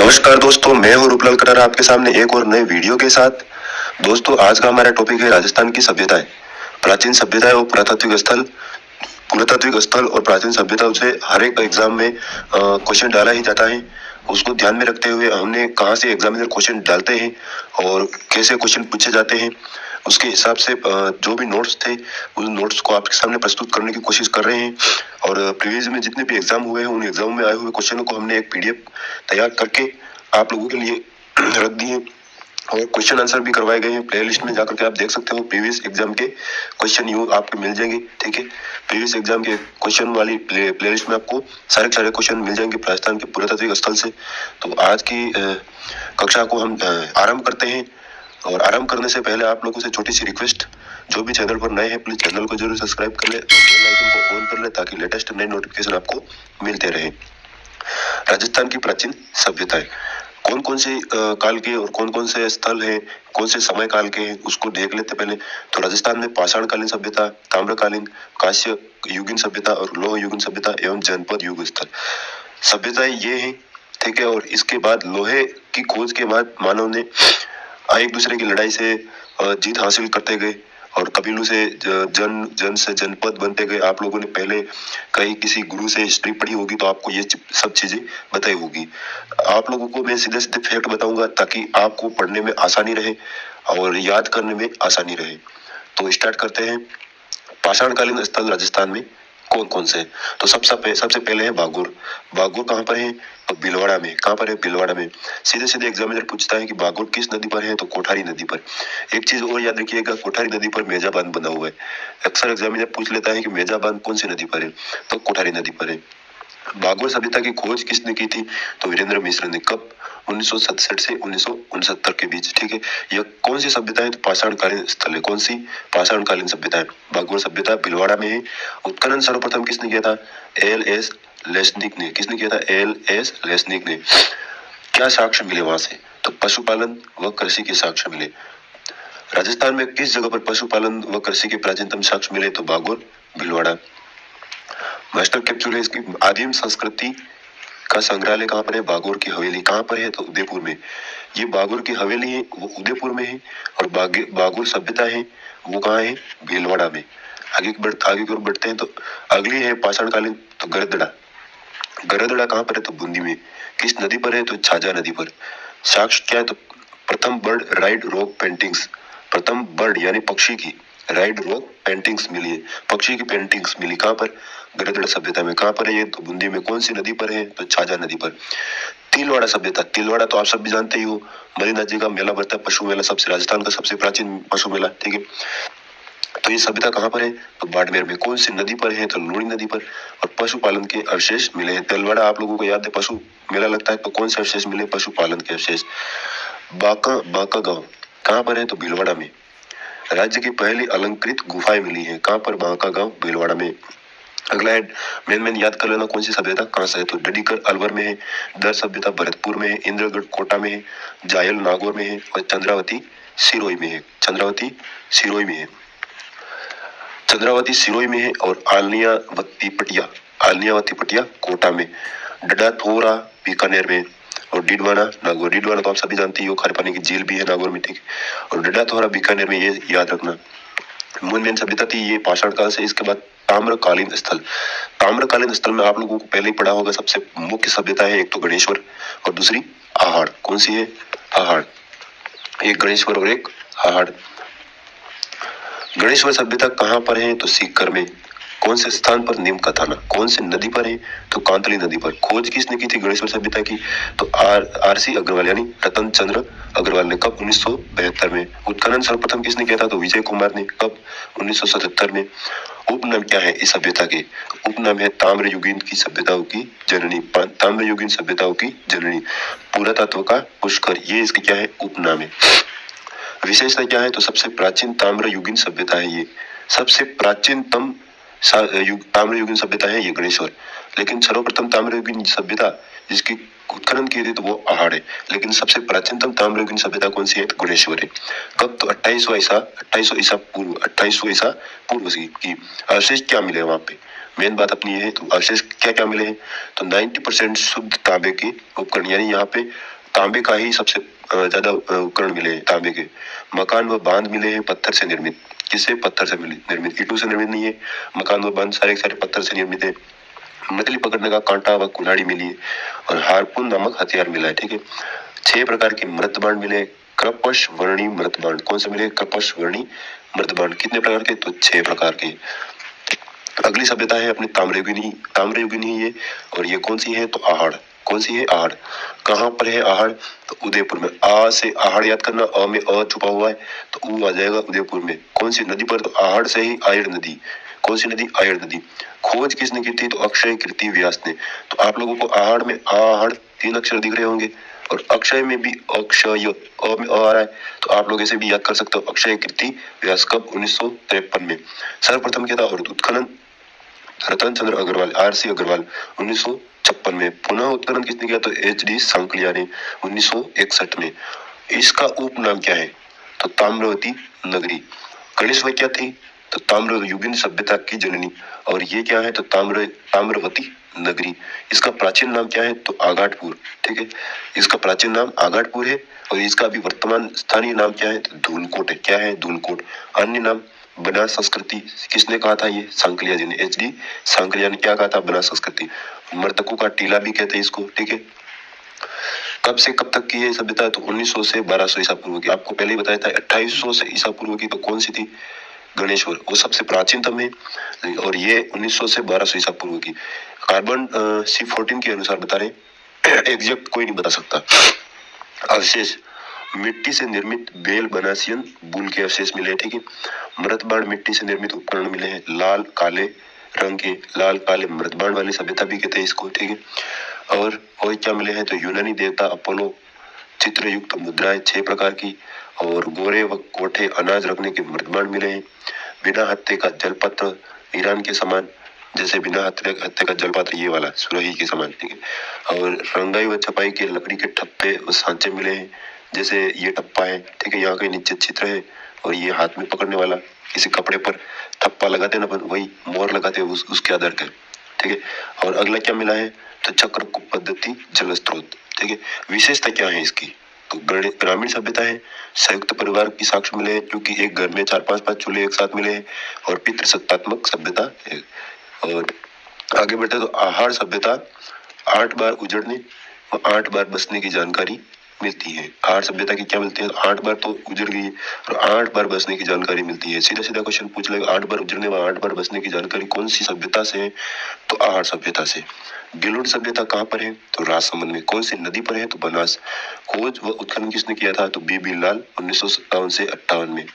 नमस्कार दोस्तों, मैं हूँ रूपलाल कटारा आपके सामने एक और नए वीडियो के साथ। दोस्तों, आज का हमारा टॉपिक है राजस्थान की सभ्यताएं। प्राचीन सभ्यताएं और पुरातात्विक स्थल और प्राचीन सभ्यताओं से हर एक एग्जाम में क्वेश्चन डाला ही जाता है। उसको ध्यान में रखते हुए हमने कहाँ से एग्जामिनर क्वेश्चन डालते हैं और कैसे क्वेश्चन पूछे जाते हैं, उसके हिसाब से जो भी नोट्स थे उन नोट्स को आपके सामने प्रस्तुत करने की कोशिश कर रहे हैं। और प्रीवियस में जितने भी एग्जाम हुए हैं उन एग्जाम में आए हुए क्वेश्चनों को हमने एक पीडीएफ तैयार करके आप लोगों के लिए रख दिए और क्वेश्चन आंसर भी करवाए गए हैं। प्ले लिस्ट में जाकर के आप देख सकते हो, प्रीवियस एग्जाम के क्वेश्चन यू आपको मिल जाएंगे। ठीक है, प्रीवियस एग्जाम के क्वेश्चन वाली प्ले लिस्ट में आपको सारे क्वेश्चन मिल जाएंगे राजस्थान के पुरातात्विक स्थल से। तो आज की कक्षा को हम आरंभ करते हैं। और आरंभ करने से पहले आप लोगों से छोटी सी रिक्वेस्ट, जो भी चैनल पर नए हैं प्लीज चैनल को जरूर सब्सक्राइब कर ले और बेल आइकन को ऑन कर ले ताकि लेटेस्ट नए नोटिफिकेशन आपको मिलते रहे। राजस्थान की प्राचीन सभ्यताएं कौन कौन से काल के और कौन कौन से स्थल है, कौन से समय काल के हैं, उसको देख लेते पहले। तो राजस्थान में पाषाणकालीन सभ्यता, ताम्रकालीन, कांस्य युगीन सभ्यता और लोह युगीन सभ्यता एवं जनपद युग स्थल सभ्यताएं ये हैं। ठीक है, और इसके बाद लोहे की खोज के बाद मानव ने एक दूसरे की लड़ाई से जीत हासिल करते गए और कबीलों से जन से जनपद बनते गए। आप लोगों ने पहले कहीं किसी गुरु से हिस्ट्री पढ़ी होगी तो आपको ये सब चीजें बताई होगी। आप लोगों को मैं सीधे सीधे फैक्ट बताऊंगा ताकि आपको पढ़ने में आसानी रहे और याद करने में आसानी रहे। तो स्टार्ट करते हैं। पाषाणकालीन स्थल राजस्थान में कौन कौन से हैं? तो सबसे पहले है बागोर। बागोर कहाँ पर है? तो भीलवाड़ा में। कहाँ पर है? भीलवाड़ा में। सीधे सीधे एग्जामिनर पूछता है कि बागोर किस नदी पर है? तो कोठारी नदी पर। एक चीज और याद रखिएगा, कोठारी नदी पर मेजा बांध बना हुआ है। अक्सर एग्जामिनर पूछ लेता है कि मेजा बांध कौन सी नदी पर है? तो कोठारी नदी पर है। बागोर सभ्यता की खोज किसने की थी? तो वीरेंद्र मिश्र ने। कब? 1967 से 1969 के बीच। ठीक है, यह कौन सी सभ्यता है? तो पाषाणकालीन स्थल है। कौन सी? पाषाणकालीन सभ्यता है। बागोर सभ्यता भीलवाड़ा में है। उत्खनन सर्वप्रथम किसने किया था? एल एस लेस्निक ने। किसने किया था? एल एस लेस्निक ने। क्या साक्ष्य मिले वहां से? तो पशुपालन व कृषि के साक्ष्य मिले। राजस्थान में किस जगह पर पशुपालन व कृषि के प्राचीनतम साक्ष्य मिले? तो बागोर, भीलवाड़ा। मास्टर कैप्सूल है इसकी। आदिम संस्कृति का संग्रहालय कहाँ पर है? बागोर की हवेली। कहाँ पर है? तो उदयपुर में। ये बागोर की हवेली है वो उदयपुर में है और बागोर सभ्यता है वो कहाँ है? भीलवाड़ा में। आगे की ओर बढ़ते हैं। तो अगली है पाषाणकालीन, तो गरदड़ा। गरदड़ा कहाँ पर है? तो बूंदी में। किस नदी पर है? तो छाजा नदी पर। साक्ष्य क्या है? तो प्रथम बर्ड राइड रॉक पेंटिंग्स। प्रथम बर्ड यानी पक्षी की राइड रॉक पेंटिंग्स मिली है। पक्षी की पेंटिंग्स मिली कहाँ पर? गरदड़ा सभ्यता में। कहाँ पर है ये? तो बूंदी में। कौन सी नदी पर है? तो छाजा नदी पर। तिलवाड़ा सभ्यता। तिलवाड़ा तो आप सब भी जानते ही हो, मरीनाथ जी का मेला भरता है, पशु मेला, सबसे राजस्थान का सबसे प्राचीन पशु मेला। ठीक है, तो ये सभ्यता कहाँ पर है? तो बाड़मेर में। कौन सी नदी पर है? तो लूणी नदी पर। और पशुपालन के अवशेष मिले हैं। तिलवाड़ा आप लोगों को याद है पशु मेला लगता है, तो कौन से अवशेष मिले? पशुपालन के अवशेष। बांका गांव कहाँ पर है? तो भीलवाड़ा में। राज्य की पहली अलंकृत गुफाएं मिली हैं। कहाँ पर? बांका गांव, भीलवाड़ा में। अगला है मेन याद कर लेना, कौन सी सभ्यता कहाँ से है? तो डडीकर अलवर में है, दर सभ्यता भरतपुर में है, इंद्रगढ़ कोटा में है, जायल नागौर में है और चंद्रावती सिरोही में है। चंद्रावती सिरोही में है। चंद्रावती सिरोही में है और आलनियावती पटिया कोटा में। डडाथोरा बीकानेर में और डिडवाना नागौर। डिडवाना तो आप सभी जानते ही हो, खारे पानी की झील भी है नागौर में। ठीक है, और डडाथोरा बीकानेर में, ये याद रखना। मेन सभ्यता थी ये पाषाण काल से। इसके बाद ताम्रकालीन स्थल। ताम्रकालीन स्थल में आप लोगों को पहले ही पढ़ा होगा, सबसे मुख्य सभ्यता है एक तो गणेश्वर और दूसरी आहड़। कौन सी है? आहड़। एक गणेश्वर और एक आहड़। गणेश्वर सभ्यता कहाँ पर है? तो सीकर में। कौन से स्थान पर? नीम का थाना। कौन सी नदी पर है? तो कांतली नदी पर। खोज किसने की थी गणेश्वर सभ्यता की? तो आरसी अग्रवाल यानी रतन चंद्र अग्रवाल ने। कब? 1972 में। उत्खनन सर्वप्रथम किसने किया था? तो विजय कुमार ने। कब? 1977 में। उपनाम क्या है इस सभ्यता के? उपनाम है ताम्रयुगीन की सभ्यताओं की जननी। ताम्रयुगीन सभ्यताओं की जननी। पुरातत्व का पुष्कर, ये इसके क्या है? उपनाम है। विशेषता क्या है? तो सबसे प्राचीन ताम्रयुगीन सभ्यता है ये। सबसे प्राचीनतम ताम्रयुगीन सभ्यता है ये गणेश्वर। लेकिन सर्वप्रथम ताम्रयुगीन सभ्यता जिसकी उत्खनन की थी तो वो आहड़ है। लेकिन सबसे प्राचीनतम ताम्रयुगीन सभ्यता कौन सी है? तो गुणेश्वर है। कब? तो 2800 ईसा पूर्व, 2800 ईसा पूर्व की। अवशेष क्या मिले वहां पे? मेन बात अपनी ये है, तो अवशेष क्या क्या मिले हैं? तो 90% शुद्ध तांबे के उपकरण, यानी यहाँ पे तांबे का ही सबसे ज्यादा उपकरण मिले हैं। तांबे के मकान व बांध मिले हैं पत्थर से निर्मित। किससे? पत्थर से निर्मित, ईंटों से निर्मित नहीं है। मकान व बांध सारे सारे पत्थर से निर्मित है। मछली पकड़ने का कांटा व कुल्हाड़ी मिली है और हारपून नामक हथियार मिला है। ठीक है। 6 प्रकार के मृतबाण मिले। कृपश वर्णी मृतबाण कौन से मिले? कृपश वर्णी मृतबाण कितने प्रकार के? तो 6 प्रकार के। अगली सभ्यता है अपनी ताम्रयुगीनी ये, और ये कौन सी है? तो आहड़। कौन सी है? आहड़। कहाँ पर है आहड़? तो उदयपुर में। आ से आहड़ याद करना, अ में अ छुपा हुआ है तो ऊ आ जाएगा उदयपुर में। कौन सी नदी पर? तो आहड़ से ही आयड़ नदी। कौन सी नदी? आयड़ नदी। खोज किसने की थी? तो अक्षय कीर्ति व्यास ने। तो आप लोगों को आहड़ में आहड़ 3 अक्षर दिख रहे होंगे, और अक्षय में भी अक्षय अ में अ आ रहा है, तो आप लोग ऐसे भी याद कर सकते हो, अक्षय कीर्ति व्यास। कब? 1953 में सर्वप्रथम किया था। और उत्खनन रतन चंद्र अग्रवाल, RC अग्रवाल 1956 में। पुनः उत्खनन किसने किया? तो HD सांकलिया ने 1961 में। इसका उपनाम क्या है? तो ताम्रवती नगरी। गणेश क्या थी? तो ताम्रयुगीन सभ्यता की जननी। और ये क्या है? तो ताम्रवती नगरी। इसका प्राचीन नाम क्या है? तो आगाटपुर। ठीक है, इसका प्राचीन नाम आगाटपुर है, और इसका भी वर्तमान स्थानीय नाम क्या है? तो धूलकोट है। क्या है? धूलकोट। अन्य नाम बनास संस्कृति। किसने कहा था? ये सांकलिया जी ने। HD सांकलिया ने क्या कहा था? बनास संस्कृति। मृतकों का टीला भी कहते हैं इसको। ठीक है। कब से कब तक की है सभ्यता? तो 1900 से 1200 ईसा पूर्व की। आपको पहले ही बताया था 2800 से ईसा पूर्व की। तो कौन सी थी? गणेश्वर, वो सबसे प्राचीनतम है, और ये 1900 से 1200 ईसा पूर्व की। कार्बन C14 के अनुसार बता रहे, एग्जैक्ट कोई नहीं बता सकता। अवशेष मिट्टी से निर्मित बेल बनासियन बुल के अवशेष मिले। ठीक है। मृतबाण मिट्टी से निर्मित उपकरण मिले हैं, लाल काले रंग के, लाल काले मृतबाण वाली सभ्यता भी कहते हैं इसको। ठीक है। और क्या मिले हैं? तो यूनानी देवता अपोलो चित्र युक्त मुद्राएं 6 प्रकार की, और गोरे व कोठे अनाज रखने के मृतबाण मिले हैं। बिना हत्थे का जलपत्र ईरान के समान, जैसे बिना हत्थे का जलपत्र ये वाला सुरही के समान। ठीक है। और रंगाई व छपाई के लकड़ी के ठप्पे व सांचे मिले हैं, जैसे ये टप्पा है। ठीक है, यहाँ के नीचे चित्र है, और ये हाथ में पकड़ने वाला किसी कपड़े पर ठप्पा लगाते ना, वही मोहर लगाते हैं उसके आधार पर। ठीक है। और अगला क्या मिला है? तो चक्र पद्धति जल स्रोत। ठीक है। विशेषता क्या है इसकी? तो ग्रामीण सभ्यता है, संयुक्त परिवार की साक्ष्य मिले हैं, क्योंकि एक घर में 4-5 चूल्हे एक साथ मिले हैं, और पितृसत्तात्मक सभ्यता है। और आगे बढ़ते तो आहार सभ्यता 8 बार उजड़ने और 8 बार बसने की जानकारी मिलती है। आहार सभ्यता की क्या मिलती है? 8 बार तो उजड़ गई है, और 8 बार बसने की जानकारी मिलती है। सीधा सीधा क्वेश्चन पूछ लेगा, 8 बार उजड़ने व 8 बार बसने की जानकारी कौन सी सभ्यता से है? तो आहार सभ्यता से। गिलोड सभ्यता कहाँ पर है? तो राजसमंद में। कौन सी नदी पर है? तो बनास। खोज व उत्खनन किसने किया था? तो BB लाल 1957 से 58 में।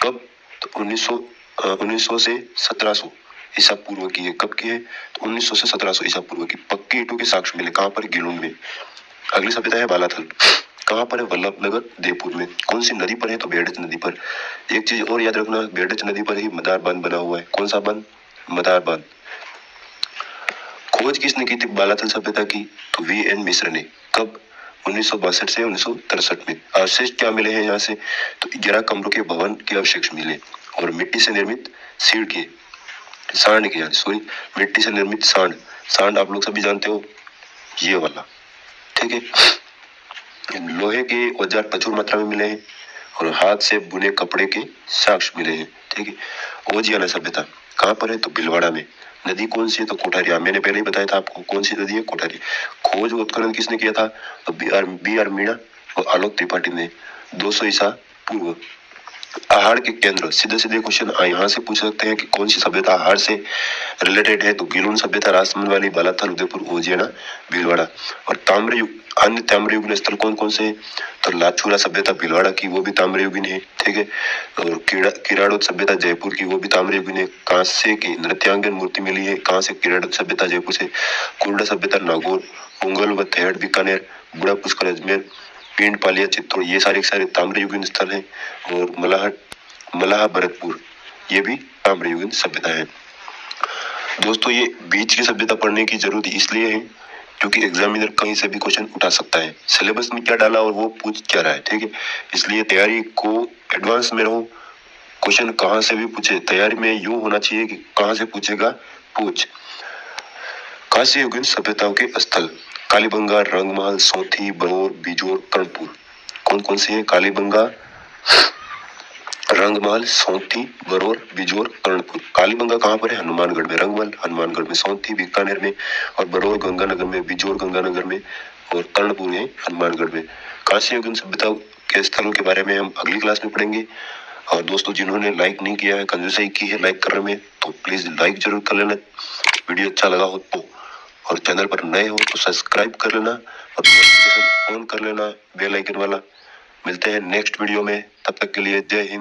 कब? तो 1900 से 1700 ईसा पूर्व की है। कब की है? तो 1900 से 1700 ईसा पूर्व की। पक्की ईंटों के साक्ष्य मिले। कहाँ पर? गिलोड में। अगली सभ्यता है बालाथल। कहाँ पर है? वल्लभनगर देवपुर में। कौन सी नदी पर है? तो बेडच नदी पर। एक चीज और याद रखना, बेडच नदी पर ही मदार बांध बना हुआ है। कौन सा बांध? मदार बांध। खोज किसने की थी बालाथल सभ्यता की? तो VN मिश्र ने। कब? 1962 से 1963 में। अवशेष क्या मिले हैं यहाँ से? तो 11 कमरों के भवन के अवशेष मिले, और मिट्टी से निर्मित सीढ़ के सांड के, सॉरी मिट्टी से निर्मित सांड। सांड आप लोग सभी जानते हो, ये वाला। ठीक है। लोहे के औजार प्रचुर मात्रा में मिले हैं, और हाथ से बुने कपड़े के साक्ष्य मिले हैं। ठीक है। ओजियाना सभ्यता कहाँ पर है? तो भीलवाड़ा में। नदी कौन सी है? तो कोठारिया। मैंने पहले ही बताया था आपको कौन सी नदी है, कोठारी। खोज व उत्खनन किसने किया था? तो BR मीणा और आलोक त्रिपाठी ने 200 ईसा पूर्व। आहार के केंद्र, सीधे सीधे क्वेश्चन यहाँ से पूछ सकते हैं कि कौन सी सभ्यता आहार से रिलेटेड है? तो गिलोन सभ्यता, राजसमंद वाली, बालाथल, उदयपुर, ओजियाना, भीलवाड़ा। और ताम्रयुग, अन्य ताम्रयुगीन स्थल कौन कौन से हैं? तो लाचुरा सभ्यता भीलवाड़ा की, वो भी ताम्रयुगीन है। ठीक है। और किराड़ोत सभ्यता जयपुर की, वो भी ताम्रयुगीन है। कांस्य की नृत्यांगन मूर्ति मिली है, कहाँ से? किराड़ोत सभ्यता जयपुर से। कुर्डा सभ्यता नागौर, पुंगल व थेहड़ बीकानेर, बुढ़ा पुष्कर अजमेर, पिंड पालिया चित्तौड़, ये सारे ताम्रयुगीन स्थल हैं। और मलाह भरतपुर, ये भी ताम्रयुगीन सभ्यता है। दोस्तों, ये बीच की सभ्यता पढ़ने की जरूरत इसलिए है क्योंकि एग्जामिनर कहीं से भी क्वेश्चन उठा सकता है। सिलेबस में क्या डाला और वो पूछ क्या रहा है, ठीक है। इसलिए तैयारी को एडवांस में रहो। क्वेश्चन कहाँ से भी पूछे, तैयारी में यूं होना चाहिए कि कहाँ से पूछेगा, पूछ। काशी युगीन सभ्यताओं के स्थल, कालीबंगा, रंगमहल, सोंथी, बरौर, बिजोर, कर्णपुर। कौन कौन से हैं? कालीबंगा, रंगमहल, सोंथी, बरौर, बिजोर, कर्णपुर। कालीबंगा कहाँ पर है? हनुमानगढ़ में। रंगमहल हनुमानगढ़ में, सोंथी बीकानेर में, और बरौर गंगानगर में, बिजोर गंगानगर में, और कर्णपुर है हनुमानगढ़ में। काशी युगीन सभ्यता के स्थलों के बारे में हम अगली क्लास में पढ़ेंगे। और दोस्तों, जिन्होंने लाइक नहीं किया है, कंजूसाई की है लाइक करने में, तो प्लीज लाइक जरूर कर लेना, वीडियो अच्छा लगा हो तो। और चैनल पर नए हो तो सब्सक्राइब कर लेना और नोटिफिकेशन ऑन कर लेना, बेल आइकन वाला। मिलते हैं नेक्स्ट वीडियो में, तब तक के लिए जय हिंद।